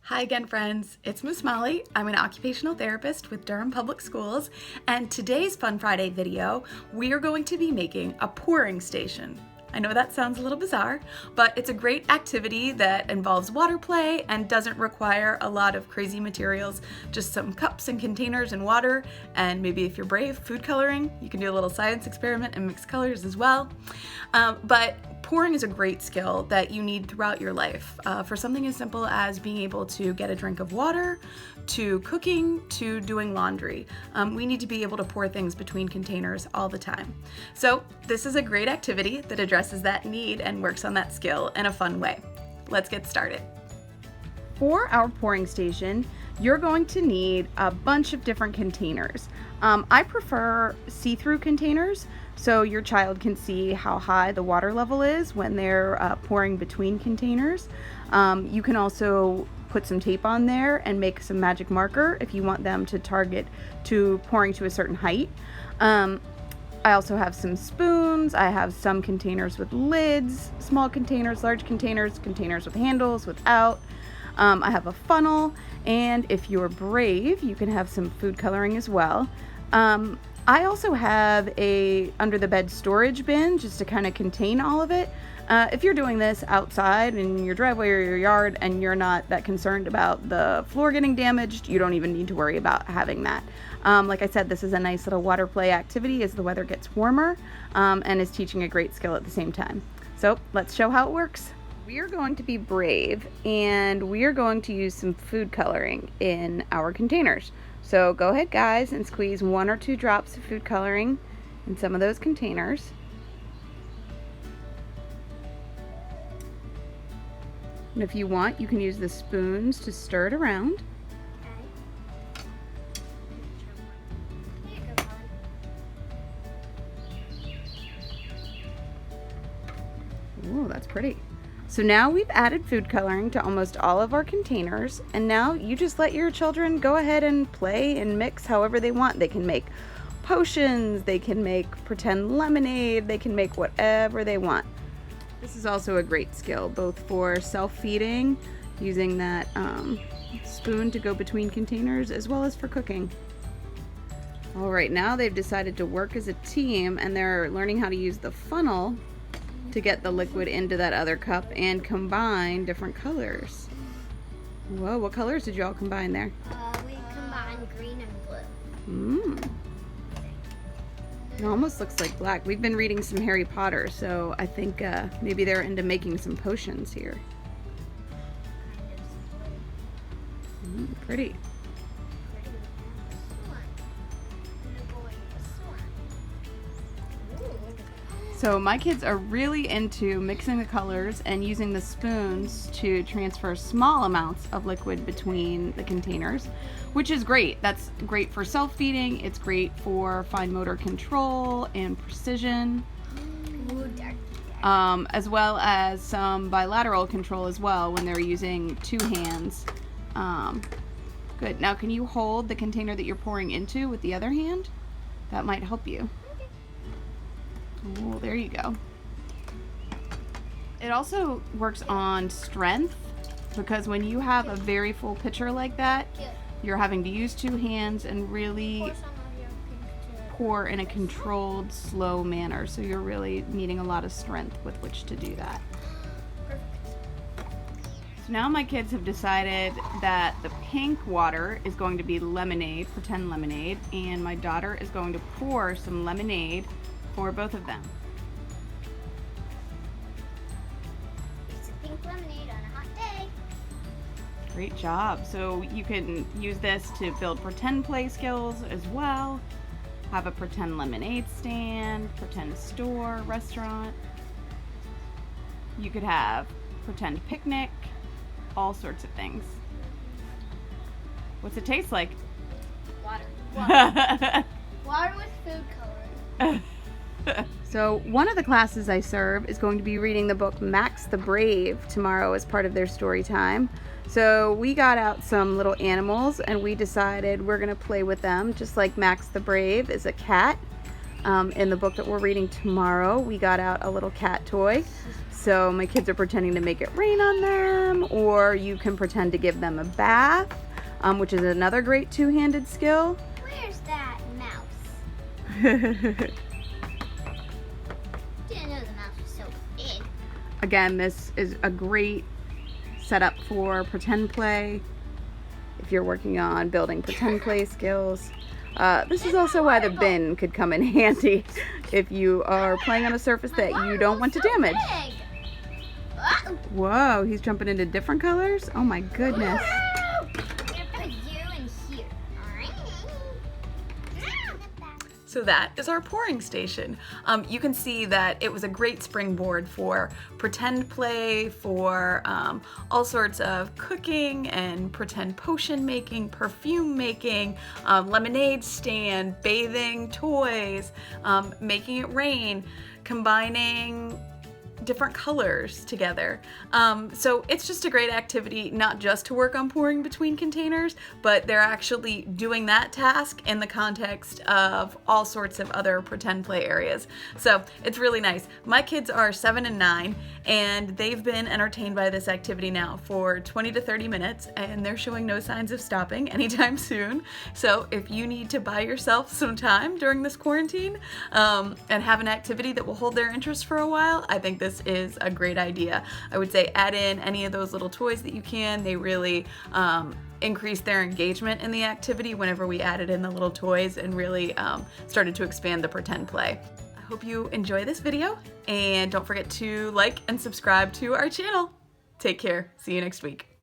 Hi again, friends. It's Miss Molly. I'm an occupational therapist with Durham Public Schools, and today's Fun Friday video, we are going to be making a pouring station. I know that sounds a little bizarre, but it's a great activity that involves water play and doesn't require a lot of crazy materials, just some cups and containers and water, and maybe if you're brave, food coloring. You can do a little science experiment and mix colors as well. But pouring is a great skill that you need throughout your life, for something as simple as being able to get a drink of water, to cooking, to doing laundry. We need to be able to pour things between containers all the time. So this is a great activity that addresses that need and works on that skill in a fun way. Let's get started. For our pouring station, you're going to need a bunch of different containers. I prefer see-through containers so your child can see how high the water level is when they're pouring between containers. You can also put some tape on there and make some magic marker if you want them to target to pouring to a certain height. I also have some spoons. I have some containers with lids, small containers, large containers, containers with handles, without. I have a funnel, and if you're brave, you can have some food coloring as well. I also have a under the bed storage bin just to kind of contain all of it. If you're doing this outside in your driveway or your yard and you're not that concerned about the floor getting damaged, you don't even need to worry about having that. Like I said, this is a nice little water play activity as the weather gets warmer, and is teaching a great skill at the same time. So let's show how it works. We are going to be brave, and we are going to use some food coloring in our containers. So go ahead, guys, and squeeze 1 or 2 drops of food coloring in some of those containers. And if you want, you can use the spoons to stir it around. Ooh, that's pretty. So now we've added food coloring to almost all of our containers, and now you just let your children go ahead and play and mix however they want. They can make potions, they can make pretend lemonade, they can make whatever they want. This is also a great skill, both for self-feeding, using that spoon to go between containers, as well as for cooking. All right, now they've decided to work as a team, and they're learning how to use the funnel to get the liquid into that other cup and combine different colors. Whoa, what colors did you all combine there? We combined green and blue. It almost looks like black. We've been reading some Harry Potter, so I think maybe they're into making some potions here. Pretty. So my kids are really into mixing the colors and using the spoons to transfer small amounts of liquid between the containers, which is great. That's great for self-feeding. It's great for fine motor control and precision, as well as some bilateral control as well when they're using 2 hands. Good. Now can you hold the container that you're pouring into with the other hand? That might help you. Oh, there you go. It also works on strength, because when you have a very full pitcher like that, you're having to use 2 hands and really pour in a controlled, slow manner. So you're really needing a lot of strength with which to do that. So now my kids have decided that the pink water is going to be lemonade, pretend lemonade, and my daughter is going to pour some lemonade for both of them. It's a pink lemonade on a hot day. Great job. So you can use this to build pretend play skills as well. Have a pretend lemonade stand, pretend store, restaurant. You could have pretend picnic, all sorts of things. What's it taste like? Water. Water with food coloring. So one of the classes I serve is going to be reading the book Max the Brave tomorrow as part of their story time. So we got out some little animals and we decided we're going to play with them, just like Max the Brave is a cat. In the book that we're reading tomorrow, we got out a little cat toy. So my kids are pretending to make it rain on them, or you can pretend to give them a bath, which is another great two-handed skill. Where's that mouse? Didn't know the mouse was so big. Again, this is a great setup for pretend play if you're working on building pretend play skills. This is also why the bin could come in handy if you are playing on a surface that you don't want to damage. Whoa, he's jumping into different colors? Oh my goodness. I'm gonna put you in here. Alright. So that is our pouring station. You can see that it was a great springboard for pretend play, for all sorts of cooking and pretend potion making, perfume making, lemonade stand, bathing toys, making it rain, combining different colors together. So it's just a great activity, not just to work on pouring between containers, but they're actually doing that task in the context of all sorts of other pretend play areas. So it's really nice. My kids are 7 and 9, and they've been entertained by this activity now for 20 to 30 minutes, and they're showing no signs of stopping anytime soon. So if you need to buy yourself some time during this quarantine and have an activity that will hold their interest for a while, I think this is a great idea. I would say add in any of those little toys that you can. They really increase their engagement in the activity whenever we added in the little toys and really started to expand the pretend play. I hope you enjoy this video, and don't forget to like and subscribe to our channel. Take care. See you next week.